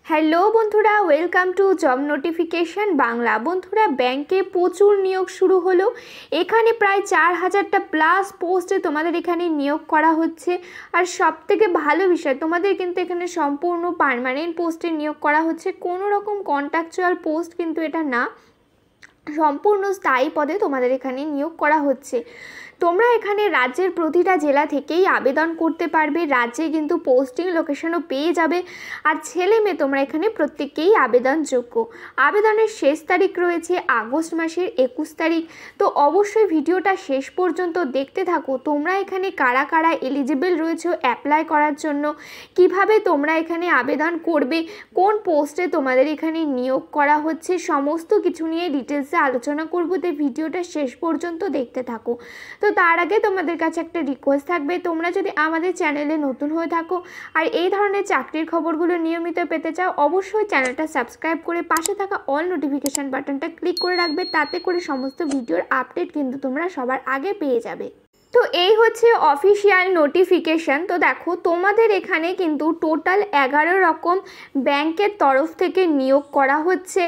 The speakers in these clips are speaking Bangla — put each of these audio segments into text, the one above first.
হ্যালো বন্ধুরা, welcome to job notification Bangla. বন্ধুরা, ব্যাংকে প্রচুর নিয়োগ শুরু হলো। এখানে প্রায় 4000টা প্লাস পোস্টে তোমাদের এখানে নিয়োগ করা হচ্ছে। আর সবথেকে ভালো বিষয়, তোমাদের কিন্তু এখানে সম্পূর্ণ পার্মানেন্ট পোস্টে নিয়োগ করা হচ্ছে, কোনো রকম কন্ট্রাকচুয়াল পোস্ট কিন্তু এটা না, সম্পূর্ণ স্থায়ী পদে তোমাদের এখানে নিয়োগ করা হচ্ছে। তোমরা এখানে রাজ্যের প্রতিটা জেলা থেকেই আবেদন করতে পারবে, রাজ্যে কিন্তু পোস্টিং লোকেশনও পেয়ে যাবে। আর ছেলে মেয়ে তোমরা এখানে প্রত্যেককেই আবেদনযোগ্য। আবেদনের শেষ তারিখ রয়েছে আগস্ট মাসের 21 তারিখ। তো অবশ্যই ভিডিওটা শেষ পর্যন্ত দেখতে থাকো। তোমরা এখানে কারা কারা এলিজিবল রয়েছে অ্যাপ্লাই করার জন্য, কিভাবে তোমরা এখানে আবেদন করবে, কোন পোস্টে তোমাদের এখানে নিয়োগ করা হচ্ছে, সমস্ত কিছু নিয়ে ডিটেলসে আলোচনা করব। তাই ভিডিওটা শেষ পর্যন্ত দেখতে থাকো। তো তার আগে তোমাদের কাছে একটা রিকোয়েস্ট থাকবে, তোমরা যদি আমাদের চ্যানেলে নতুন হয়ে থাকো আর এই ধরনের চাকরির খবরগুলো নিয়মিত পেতে চাও, অবশ্যই চ্যানেলটা সাবস্ক্রাইব করে পাশে থাকা অল নোটিফিকেশান বাটনটা ক্লিক করে রাখবে। তাতে করে সমস্ত ভিডিওর আপডেট কিন্তু তোমরা সবার আগে পেয়ে যাবে। তো এই হচ্ছে অফিসিয়াল নোটিফিকেশান। তো দেখো, তোমাদের এখানে কিন্তু টোটাল 11 রকম ব্যাংকের তরফ থেকে নিয়োগ করা হচ্ছে,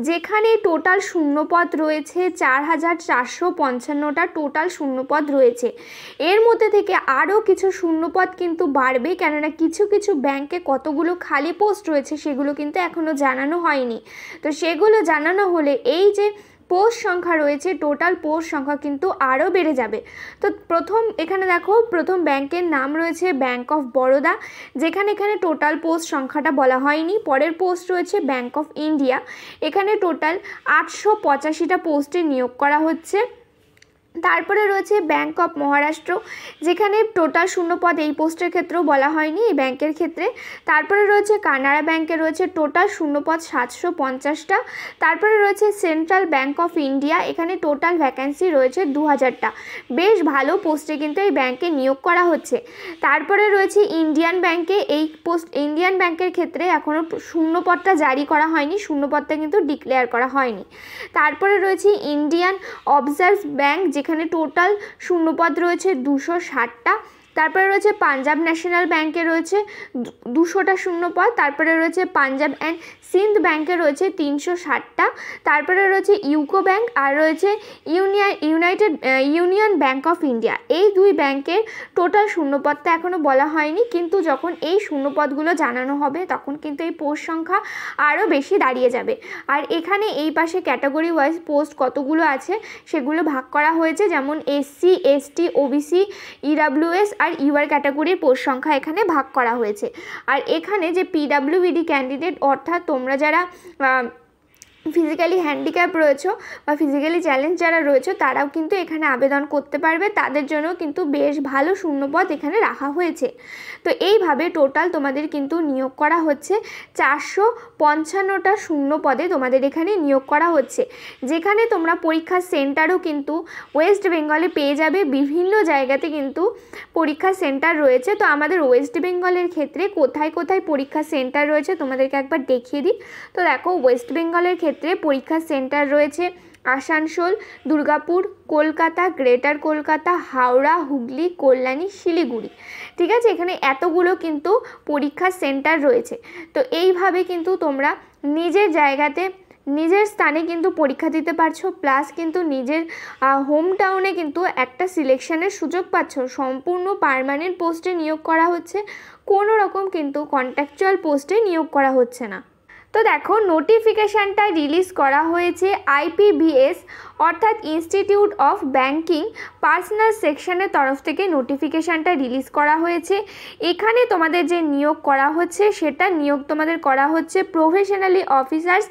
যেখানে টোটাল শূন্যপদ রয়েছে 4455টা টোটাল শূন্যপদ রয়েছে। এর মধ্যে থেকে আরও কিছু শূন্যপদ কিন্তু বাড়বে, কেননা কিছু কিছু ব্যাংকে কতগুলো খালি পোস্ট রয়েছে সেগুলো কিন্তু এখনও জানানো হয়নি। তো সেগুলো জানানো হলে এই যে পোস্ট সংখ্যা রয়েছে, টোটাল পোস্ট সংখ্যা কিন্তু আরও বেড়ে যাবে। তো এখানে দেখো, প্রথম ব্যাংকের নাম রয়েছে ব্যাংক অফ বরোদা, যেখানে এখানে টোটাল পোস্ট সংখ্যাটা বলা হয়নি। পরের পোস্ট রয়েছে ব্যাংক অফ ইন্ডিয়া, এখানে টোটাল 885টা পোস্টে নিয়োগ করা হচ্ছে। তারপরে রয়েছে ব্যাংক অফ মহারাষ্ট্র, যেখানে টোটাল শূন্যপদ এই পোস্টের ক্ষেত্রেও বলা হয়নি এই ব্যাংকের ক্ষেত্রে। তারপরে রয়েছে কানাড়া ব্যাংকে রয়েছে টোটাল শূন্যপদ 750টা। তারপরে রয়েছে সেন্ট্রাল ব্যাংক অফ ইন্ডিয়া, এখানে টোটাল ভ্যাকেন্সি রয়েছে 2000টা। বেশ ভালো পোস্টে কিন্তু এই ব্যাংকে নিয়োগ করা হচ্ছে। তারপরে রয়েছে ইন্ডিয়ান ব্যাংকে, ইন্ডিয়ান ব্যাংকের ক্ষেত্রে এখনও শূন্যপদটা জারি করা হয়নি, শূন্যপদটা কিন্তু ডিক্লেয়ার করা হয়নি। তারপরে রয়েছে ইন্ডিয়ান অবজার্ভ ব্যাংক, যেখানে টোটাল শূন্যপদ রয়েছে 260টা। তারপরে রয়েছে পাঞ্জাব ন্যাশনাল ব্যাংকে রয়েছে 200টা শূন্যপদ। তারপরে রয়েছে পাঞ্জাব অ্যান্ড সিন্ধ ব্যাংকে রয়েছে 360টা। তারপরে রয়েছে ইউকো ব্যাংক, আর রয়েছে ইউনিয়ন ব্যাংক অফ ইন্ডিয়া। এই দুই ব্যাংকের টোটাল শূন্যপদটা এখনও বলা হয়নি, কিন্তু যখন এই শূন্যপদগুলো জানানো হবে তখন কিন্তু এই পোস্ট সংখ্যা আরও বেশি দাঁড়িয়ে যাবে। আর এখানে এই পাশে ক্যাটাগরি ওয়াইজ পোস্ট কতগুলো আছে সেগুলো ভাগ করা হয়েছে, যেমন SC ST OBC EWS আর UR ক্যাটাগরির পোস্ট সংখ্যা এখানে ভাগ করা হয়েছে। আর এখানে যে PWBD ক্যান্ডিডেট, অর্থাৎ তোমরা যারা ফিজিক্যালি হ্যান্ডিক্যাপ রয়েছে বা ফিজিক্যালি চ্যালেঞ্জ যারা রয়েছে তারাও কিন্তু এখানে আবেদন করতে পারবে, তাদের জন্য কিন্তু বেশ ভালো শূন্যপদ এখানে রাখা হয়েছে। তো এইভাবে টোটাল তোমাদের কিন্তু নিয়োগ করা হচ্ছে 455টা শূন্যপদে তোমাদের এখানে নিয়োগ করা হচ্ছে, যেখানে তোমরা পরীক্ষার সেন্টারও কিন্তু ওয়েস্ট বেঙ্গলে পেয়ে যাবে। বিভিন্ন জায়গাতে কিন্তু পরীক্ষা সেন্টার রয়েছে। তো আমাদের ওয়েস্ট বেঙ্গলের ক্ষেত্রে কোথায় কোথায় পরীক্ষা সেন্টার রয়েছে তোমাদেরকে একবার দেখিয়ে দিই। তো দেখো, ওয়েস্ট বেঙ্গলের ক্ষেত্রে পরীক্ষা সেন্টার রয়েছে আসানসোল, দুর্গাপুর, কলকাতা, গ্রেটার কলকাতা, হাওড়া, হুগলি, কল্যাণী, শিলিগুড়ি। ঠিক আছে, এখানে এতগুলো কিন্তু পরীক্ষা সেন্টার রয়েছে। তো এইভাবে কিন্তু তোমরা নিজের জায়গাতে নিজের স্থানে কিন্তু পরীক্ষা দিতে পারছো, প্লাস কিন্তু নিজের হোম টাউনে কিন্তু একটা সিলেকশনের সুযোগ পাচ্ছ। সম্পূর্ণ পার্মানেন্ট পোস্টে নিয়োগ করা হচ্ছে, কোনো রকম কিন্তু কন্ট্রাকচুয়াল পোস্টে নিয়োগ করা হচ্ছে না। তো দেখো, নোটিফিকেশানটা রিলিজ করা হয়েছে IPBS অর্থাৎ ইনস্টিটিউট অফ ব্যাংকিং পার্সোনাল সেকশনের তরফ থেকে নোটিফিকেশানটা রিলিজ করা হয়েছে। এখানে তোমাদের যে নিয়োগ করা হচ্ছে সেটা নিয়োগ তোমাদের করা হচ্ছে প্রফেশনালি অফিসার্স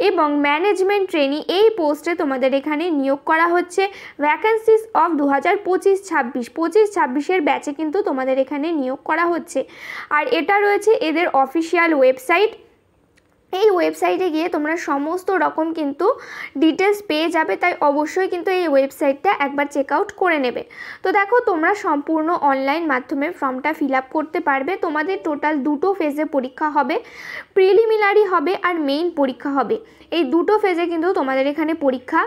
এবং ম্যানেজমেন্ট ট্রেনি, এই পোস্টে তোমাদের এখানে নিয়োগ করা হচ্ছে। ভ্যাকেন্সিস অফ 2025-26 ব্যাচে কিন্তু তোমাদের এখানে নিয়োগ করা হচ্ছে। আর এটা রয়েছে এদের অফিসিয়াল ওয়েবসাইট। এই ওয়েবসাইটে গিয়ে তোমরা সমস্ত রকম কিন্তু ডিটেলস পেয়ে যাবে, তাই অবশ্যই কিন্তু এই ওয়েবসাইটটা একবার চেক আউট করে নেবে। তো দেখো, তোমরা সম্পূর্ণ অনলাইন মাধ্যমে ফর্মটা ফিল আপ করতে পারবে। তোমাদের টোটাল 2টো ফেজে পরীক্ষা হবে, প্রিলিমিনারি হবে আর মেইন পরীক্ষা হবে। এই 2টো ফেজে কিন্তু তোমাদের এখানে পরীক্ষা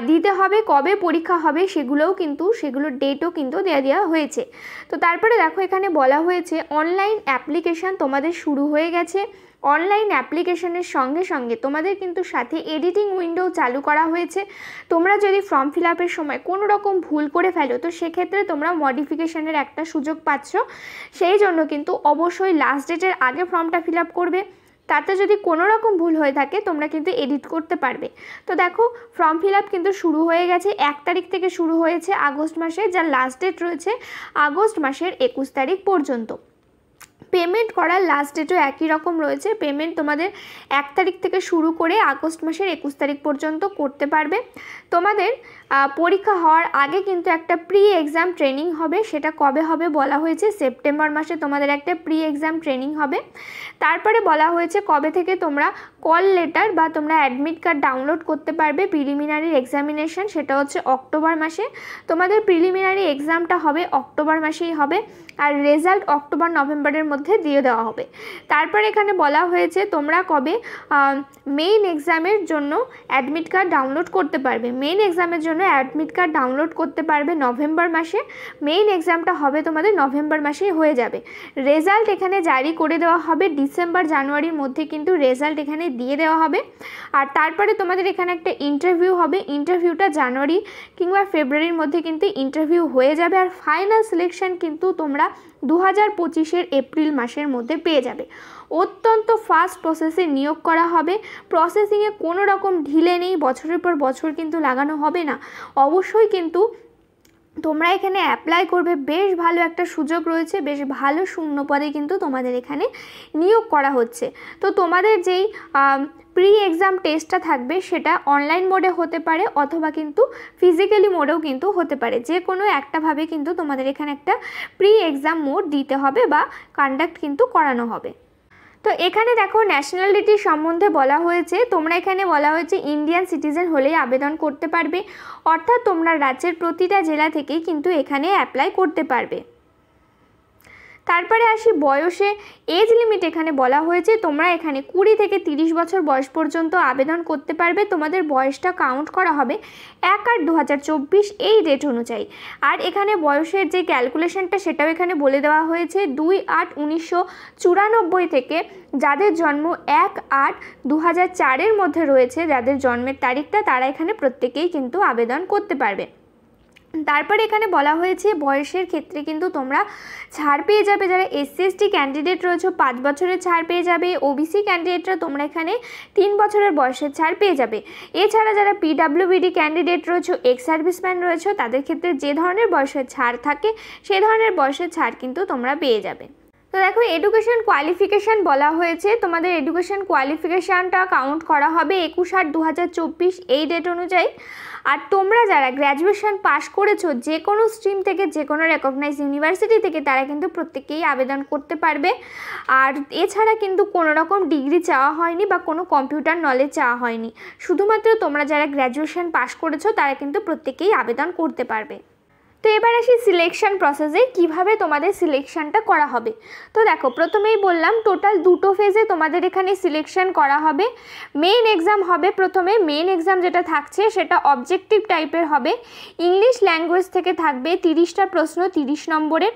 দিতে হবে। কবে পরীক্ষা হবে সেগুলোর ডেটও কিন্তু দেওয়া হয়েছে। তো তারপরে দেখো, এখানে বলা হয়েছে অনলাইন অ্যাপ্লিকেশান তোমাদের শুরু হয়ে গেছে। অনলাইন অ্যাপ্লিকেশনের সঙ্গে সঙ্গে তোমাদের কিন্তু সাথে এডিটিং উইন্ডো চালু করা হয়েছে। তোমরা যদি ফর্ম ফিল আপের সময় কোনো রকম ভুল করে ফেলো তো সেক্ষেত্রে তোমরা মডিফিকেশনের একটা সুযোগ পাচ্ছ। সেই জন্য কিন্তু অবশ্যই লাস্ট ডেটের আগে ফর্মটা ফিল আপ করবে। তাতে যদি কোনো রকম ভুল হয়ে থাকে তোমরা কিন্তু এডিট করতে পারবে। তো দেখো ফর্ম ফিল আপ কিন্তু শুরু হয়ে গেছে, 1 তারিখ থেকে শুরু হয়েছে আগস্ট মাসে, যার লাস্ট ডেট রয়েছে আগস্ট মাসের 21 তারিখ পর্যন্ত। পেমেন্ট করার লাস্ট ডেটও একই রকম রয়েছে। পেমেন্ট তোমাদের 1 তারিখ থেকে শুরু করে আগস্ট মাসের 21 তারিখ পর্যন্ত করতে পারবে। তোমাদের পরীক্ষা হওয়ার আগে কিন্তু একটা প্রি এক্সাম ট্রেনিং হবে। সেটা কবে হবে বলা হয়েছে, সেপ্টেম্বর মাসে তোমাদের একটা প্রি এক্সাম ট্রেনিং হবে। তারপরে বলা হয়েছে কবে থেকে তোমরা কল লেটার বা তোমরা অ্যাডমিট কার্ড ডাউনলোড করতে পারবে। প্রিলিমিনারি এক্সামিনেশন সেটা হচ্ছে অক্টোবর মাসে। তোমাদের প্রিলিমিনারি এক্সামটা হবে অক্টোবর মাসেই হবে, আর রেজাল্ট অক্টোবর নভেম্বরের মধ্যে দিয়ে দেওয়া হবে। তারপর এখানে বলা হয়েছে তোমরা কবে মেইন এক্সামের জন্য অ্যাডমিট কার্ড ডাউনলোড করতে পারবে। মেইন এক্সামের জন্য অ্যাডমিট কার্ড ডাউনলোড করতে পারবে নভেম্বর মাসে। মেইন এক্সামটা হবে তোমাদের নভেম্বর মাসেই হয়ে যাবে। রেজাল্ট এখানে জারি করে দেওয়া হবে ডিসেম্বর জানুয়ারির মধ্যে, কিন্তু রেজাল্ট এখানে দিয়ে দেওয়া হবে। আর তারপরে তোমাদের এখানে একটা ইন্টারভিউ হবে। ইন্টারভিউটা জানুয়ারি কিংবা ফেব্রুয়ারির মধ্যে কিন্তু ইন্টারভিউ হয়ে যাবে। আর ফাইনাল সিলেকশন কিন্তু তোমরা 2025-এর এপ্রিল মাসের মধ্যে পেয়ে যাবে। অত্যন্ত ফাস্ট প্রসেসে নিয়োগ করা হবে। প্রসেসিংয়ে কোনো রকম ঢিলে নেই, বছরের পর বছর কিন্তু লাগানো হবে না। অবশ্যই কিন্তু তোমরা এখানে অ্যাপ্লাই করবে, বেশ ভালো একটা সুযোগ রয়েছে, বেশ ভালো শূন্য পদে কিন্তু তোমাদের এখানে নিয়োগ করা হচ্ছে। তো তোমাদের যেই প্রি এক্সাম টেস্টটা থাকবে সেটা অনলাইন মোডে হতে পারে অথবা কিন্তু ফিজিক্যালি মোডেও কিন্তু হতে পারে। যে কোনো একটাভাবে কিন্তু তোমাদের এখানে একটা প্রি এক্সাম মোড দিতে হবে বা কন্ডাক্ট কিন্তু করানো হবে। তো এখানে দেখো ন্যাশনালিটি সম্বন্ধে বলা হয়েছে, তোমরা এখানে বলা হয়েছে ইন্ডিয়ান সিটিজেন হলেই আবেদন করতে পারবে, অর্থাৎ তোমরা রাজ্যের প্রতিটা জেলা থেকেই কিন্তু এখানে অ্যাপ্লাই করতে পারবে। তারপরে আসি বয়সে, এজ লিমিট এখানে বলা হয়েছে তোমরা এখানে 20 থেকে 30 বছর বয়স পর্যন্ত আবেদন করতে পারবে। তোমাদের বয়সটা কাউন্ট করা হবে 1/8/2024 এই ডেট অনুযায়ী। আর এখানে বয়সের যে ক্যালকুলেশনটা সেটাও এখানে বলে দেওয়া হয়েছে 2/8/1994 থেকে যাদের জন্ম 1/8/2004-এর মধ্যে রয়েছে, যাদের জন্মের তারিখটা, তারা এখানে প্রত্যেকেই কিন্তু আবেদন করতে পারবে। তারপরে এখানে বলা হয়েছে বয়সের ক্ষেত্রে কিন্তু তোমরা ছাড় পেয়ে যাবে। যারা SC/ST ক্যান্ডিডেট রয়েছে 5 বছরের ছাড় পেয়ে যাবে। OBC ক্যান্ডিডেটরা তোমরা এখানে 3 বছরের বয়সের ছাড় পেয়ে যাবে। এছাড়া যারা PWBD ক্যান্ডিডেট রয়েছে, এক্স সার্ভিসম্যান রয়েছে, তাদের ক্ষেত্রে যে ধরনের বয়সের ছাড় থাকে সেই ধরনের বয়সের ছাড় কিন্তু তোমরা পেয়ে যাবে। তো দেখো এডুকেশন কোয়ালিফিকেশান বলা হয়েছে, তোমাদের এডুকেশন কোয়ালিফিকেশানটা কাউন্ট করা হবে 21/8/2024 এই ডেট অনুযায়ী। আর তোমরা যারা গ্র্যাজুয়েশন পাস করেছো যে কোনো স্ট্রিম থেকে, যে কোনো রেকগনাইজ ইউনিভার্সিটি থেকে, তারা কিন্তু প্রত্যেকেই আবেদন করতে পারবে। আর এছাড়া কিন্তু কোনো রকম ডিগ্রি চাওয়া হয়নি বা কোনো কম্পিউটার নলেজ চাওয়া হয়নি। শুধুমাত্র তোমরা যারা গ্র্যাজুয়েশন পাস করেছো তারা কিন্তু প্রত্যেকেই আবেদন করতে পারবে। তো এবার আসি সিলেকশন প্রসেসে, কিভাবে তোমাদের সিলেকশনটা করা হবে। তো দেখো প্রথমেই বললাম টোটাল 2টো ফেজে তোমাদের এখানে সিলেকশন করা হবে। মেইন এক্সাম হবে প্রথমে। মেইন এক্সাম যেটা থাকছে সেটা অবজেক্টিভ টাইপের হবে। ইংলিশ ল্যাঙ্গুয়েজ থেকে থাকবে 30টা প্রশ্ন 30 নম্বরের।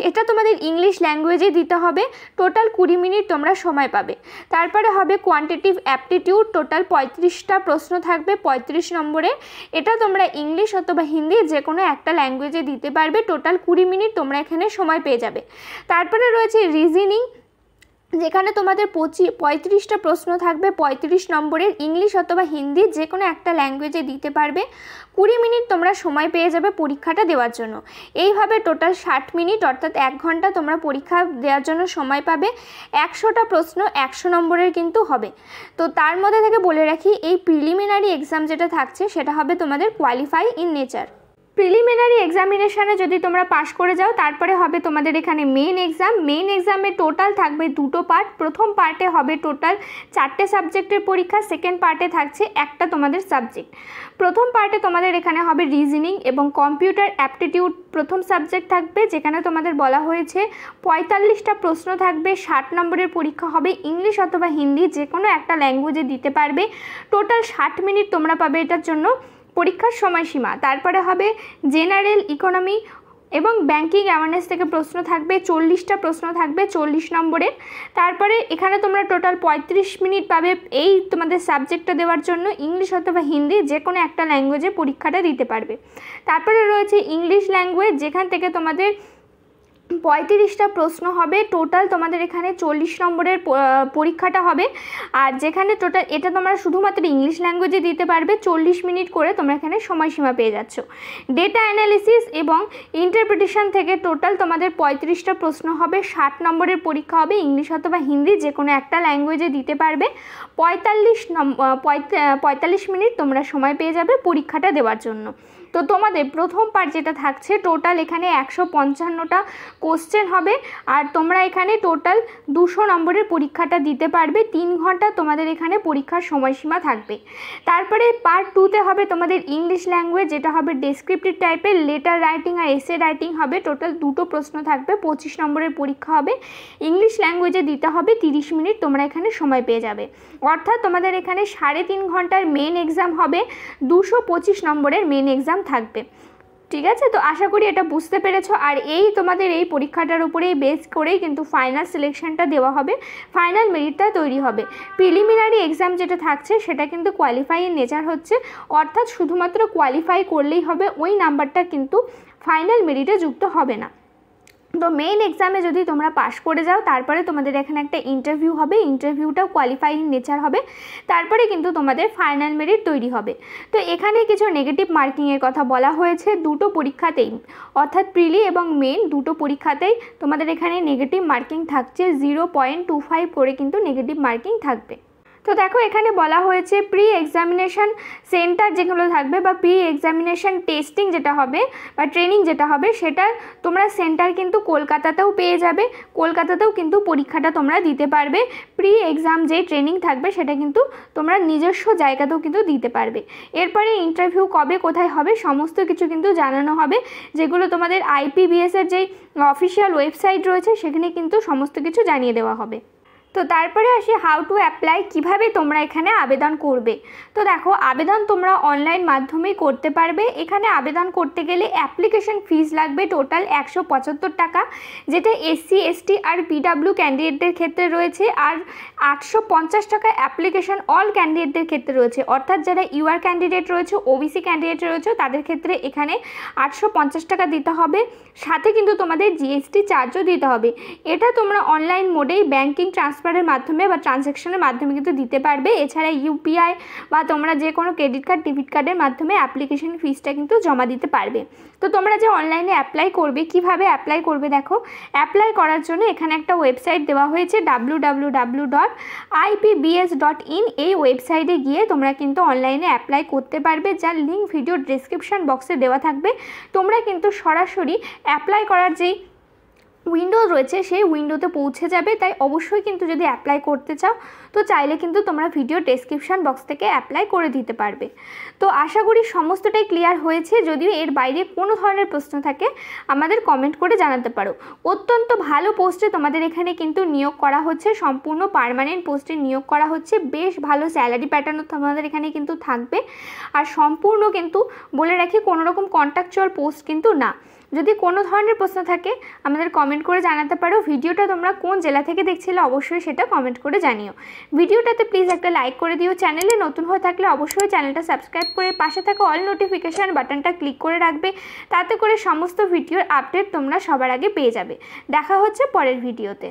এটা তোমাদের ইংলিশ ল্যাঙ্গুয়েজে দিতে হবে। টোটাল 20 মিনিট তোমরা সময় পাবে। তারপরে হবে কোয়ান্টিটিভ অ্যাপটিটিউড, টোটাল 35টা প্রশ্ন থাকবে 35 নম্বরের। এটা তোমরা ইংলিশ অথবা হিন্দি যে কোনো একটা ল্যাঙ্গুয়েজে দিতে পারবে। টোটাল 20 মিনিট তোমরা এখানে সময় পেয়ে যাবে। তারপরে রয়েছে রিজনিং, যেখানে তোমাদের 35টা প্রশ্ন থাকবে 35 নম্বরের। ইংলিশ অথবা হিন্দি যে কোনো একটা ল্যাঙ্গুয়েজে দিতে পারবে। 20 মিনিট তোমরা সময় পেয়ে যাবে পরীক্ষাটা দেওয়ার জন্য। এইভাবে টোটাল 60 মিনিট অর্থাৎ 1 ঘন্টা তোমরা পরীক্ষা দেওয়ার জন্য সময় পাবে। 100টা প্রশ্ন 100 নম্বরের কিন্তু হবে। তো তার মধ্যে থেকে বলে রাখি এই প্রিলিমিনারি এক্সাম যেটা থাকছে সেটা হবে তোমাদের কোয়ালিফাই ইন নেচার। প্রিলিমিনারি এক্সামিনেশানে যদি তোমরা পাস করে যাও তারপরে হবে তোমাদের এখানে মেইন এক্সাম। মেইন এক্সামে টোটাল থাকবে 2টো পার্ট। প্রথম পার্টে হবে টোটাল 4টে সাবজেক্টের পরীক্ষা, সেকেন্ড পার্টে থাকছে একটা তোমাদের সাবজেক্ট। প্রথম পার্টে তোমাদের এখানে হবে রিজনিং এবং কম্পিউটার অ্যাপটিটিউড প্রথম সাবজেক্ট থাকবে, যেখানে তোমাদের বলা হয়েছে 45টা প্রশ্ন থাকবে, 60 নম্বরের পরীক্ষা হবে। ইংলিশ অথবা হিন্দি যে কোনো একটা ল্যাঙ্গুয়েজে দিতে পারবে। টোটাল 60 মিনিট তোমরা পাবে এটার জন্য পরীক্ষার সময়সীমা। তারপরে হবে জেনারেল, ইকোনমি এবং ব্যাংকিং অ্যাওয়ারনেস থেকে প্রশ্ন থাকবে, 40টা প্রশ্ন থাকবে 40 নম্বরের। তারপরে এখানে তোমরা টোটাল 35 মিনিট পাবে এই তোমাদের সাবজেক্টটা দেওয়ার জন্য। ইংলিশ অথবা হিন্দি যে কোনো একটা ল্যাঙ্গুয়েজে পরীক্ষাটা দিতে পারবে। তারপরে রয়েছে ইংলিশ ল্যাঙ্গুয়েজ, যেখান থেকে তোমাদের 35টা প্রশ্ন হবে। টোটাল তোমাদের এখানে 40 নম্বরের পরীক্ষাটা হবে। আর যেখানে টোটাল এটা তোমরা শুধুমাত্র ইংলিশ ল্যাঙ্গুয়েজে দিতে পারবে, 40 মিনিট করে তোমরা এখানে সময়সীমা পেয়ে যাচ্ছ। ডেটা অ্যানালিসিস এবং ইন্টারপ্রিটেশন থেকে টোটাল তোমাদের 35টা প্রশ্ন হবে, 60 নম্বরের পরীক্ষা হবে। ইংলিশ অথবা হিন্দি যে কোনো একটা ল্যাঙ্গুয়েজে দিতে পারবে। 45 মিনিট তোমরা সময় পেয়ে যাবে পরীক্ষাটা দেওয়ার জন্য। তো তোমাদের প্রথম পার্ট যেটা থাকছে, টোটাল এখানে 155টা কোশ্চেন হবে। আর তোমরা এখানে টোটাল 200 নম্বরের পরীক্ষাটা দিতে পারবে। 3 ঘন্টা তোমাদের এখানে পরীক্ষার সময়সীমা থাকবে। তারপরে পার্ট 2তে হবে তোমাদের ইংলিশ ল্যাঙ্গুয়েজ, যেটা হবে ডেসক্রিপটিভ টাইপের, লেটার রাইটিং আর এসে রাইটিং হবে। টোটাল 2টো প্রশ্ন থাকবে, 25 নম্বরের পরীক্ষা হবে। ইংলিশ ল্যাঙ্গুয়েজে দিতে হবে 30 মিনিট, তোমরা এখানে সময় পেয়ে যাবে। অর্থাৎ তোমাদের এখানে 3.5 ঘন্টার মেন এক্সাম হবে, 225 নম্বরের মেন এক্সাম থাকবে। ঠিক আছে, তো আশা করি এটা বুঝতে পেরেছো। আর এই তোমাদের এই পরীক্ষাটার উপরেই বেস করেই কিন্তু ফাইনাল সিলেকশনটা দেওয়া হবে, ফাইনাল মেরিটটা তৈরি হবে। প্রিলিমিনারি এক্সাম যেটা থাকছে সেটা কিন্তু কোয়ালিফাইয়ের নেচার হচ্ছে, অর্থাৎ শুধুমাত্র কোয়ালিফাই করলেই হবে, ওই নাম্বারটা কিন্তু ফাইনাল মেরিটে যুক্ত হবে না। তো মেইন এক্সামে যদি তোমরা পাশ করে যাও, তারপরে তোমাদের এখানে একটা ইন্টারভিউ হবে, ইন্টারভিউটাও কোয়ালিফাইং নেচার হবে, তারপরে কিন্তু তোমাদের ফাইনাল মেরিট তৈরি হবে। তো এখানে কিছু নেগেটিভ মার্কিংয়ের কথা বলা হয়েছে দুটো পরীক্ষাতেই, অর্থাৎ প্রিলি এবং মেন দুটো পরীক্ষাতেই তোমাদের এখানে নেগেটিভ মার্কিং থাকছে, 0.25 করে কিন্তু নেগেটিভ মার্কিং থাকবে। তো দেখো এখানে বলা হয়েছে প্রি এক্সামিনেশন সেন্টার যেগুলো থাকবে বা প্রি এক্সামিনেশন টেস্টিং যেটা হবে বা ট্রেনিং যেটা হবে, সেটার তোমরা সেন্টার কিন্তু কলকাতাতেও পেয়ে যাবে, কলকাতাতেও কিন্তু পরীক্ষাটা তোমরা দিতে পারবে। প্রি এক্সাম যে ট্রেনিং থাকবে সেটা কিন্তু তোমরা নিজস্ব জায়গাতেও কিন্তু দিতে পারবে। এরপরে ইন্টারভিউ কবে কোথায় হবে সমস্ত কিছু কিন্তু জানানো হবে, যেগুলো তোমাদের IPBS-এর যেই অফিসিয়াল ওয়েবসাইট রয়েছে সেখানে কিন্তু সমস্ত কিছু জানিয়ে দেওয়া হবে। তো তারপরে আসি হাউ টু অ্যাপ্লাই, কিভাবে তোমরা এখানে আবেদন করবে। তো দেখো আবেদন তোমরা অনলাইন মাধ্যমেই করতে পারবে। এখানে আবেদন করতে গেলে অ্যাপ্লিকেশন ফিস লাগবে টোটাল 175 টাকা, যেটা SC ST আর PW ক্যান্ডিডেটদের ক্ষেত্রে রয়েছে। আর 850 টাকা অ্যাপ্লিকেশন অল ক্যান্ডিডেটদের ক্ষেত্রে রয়েছে, অর্থাৎ যারা UR ক্যান্ডিডেট রয়েছে, OBC ক্যান্ডিডেট রয়েছে, তাদের ক্ষেত্রে এখানে 850 টাকা দিতে হবে। সাথে কিন্তু তোমাদের GST চার্জও দিতে হবে। এটা তোমরা অনলাইন মোডেই ব্যাংকিং ট্রান্সফারের মাধ্যমে বা ট্রানজ্যাকশনের মাধ্যমে কিন্তু দিতে পারবে। এছাড়া UPI বা তোমরা যে কোনো ক্রেডিট কার্ড ডেবিট কার্ডের মাধ্যমে অ্যাপ্লিকেশন ফিসটা কিন্তু জমা দিতে পারবে। তো তোমরা যে অনলাইনে অ্যাপ্লাই করবে, কিভাবে অ্যাপ্লাই করবে দেখো, অ্যাপ্লাই করার জন্য এখানে একটা ওয়েবসাইট দেওয়া হয়েছে www.ipbs.in। এই ওয়েবসাইটে গিয়ে তোমরা কিন্তু অনলাইনে অ্যাপ্লাই করতে পারবে, যার লিঙ্ক ভিডিও ডেসক্রিপশন বক্সে দেওয়া থাকবে। তোমরা কিন্তু সরাসরি অ্যাপ্লাই করার যেই উইন্ডো রয়েছে সেই উইন্ডোতে পৌঁছে যাবে। তাই অবশ্যই কিন্তু যদি অ্যাপ্লাই করতে চাও তো চাইলে কিন্তু তোমরা ভিডিও ডেসক্রিপশন বক্স থেকে অ্যাপ্লাই করে দিতে পারবে। তো আশা করি সমস্তটাই ক্লিয়ার হয়েছে। যদিও এর বাইরে কোনো ধরনের প্রশ্ন থাকে আমাদের কমেন্ট করে জানাতে পারো। অত্যন্ত ভালো পোস্টে তোমাদের এখানে কিন্তু নিয়োগ করা হচ্ছে, সম্পূর্ণ পার্মানেন্ট পোস্টে নিয়োগ করা হচ্ছে। বেশ ভালো স্যালারি প্যাটার্নও তোমাদের এখানে কিন্তু থাকবে। আর সম্পূর্ণ কিন্তু বলে রাখি কোনো রকম কন্ট্রাকচুয়াল পোস্ট কিন্তু না। যদি কোনো ধরনের প্রশ্ন থাকে আমাদের কমেন্ট করে জানাতে পারো। ভিডিওটা তোমরা কোন জেলা থেকে দেখছিলে অবশ্যই সেটা কমেন্ট করে জানিও। ভিডিওটাতে প্লিজ একটা লাইক করে দিও। চ্যানেলে নতুন হয়ে থাকলে অবশ্যই চ্যানেলটা সাবস্ক্রাইব করে পাশে থাকা অল নোটিফিকেশান বাটনটা ক্লিক করে রাখবে, তাতে করে সমস্ত ভিডিওর আপডেট তোমরা সবার আগে পেয়ে যাবে। দেখা হচ্ছে পরের ভিডিওতে।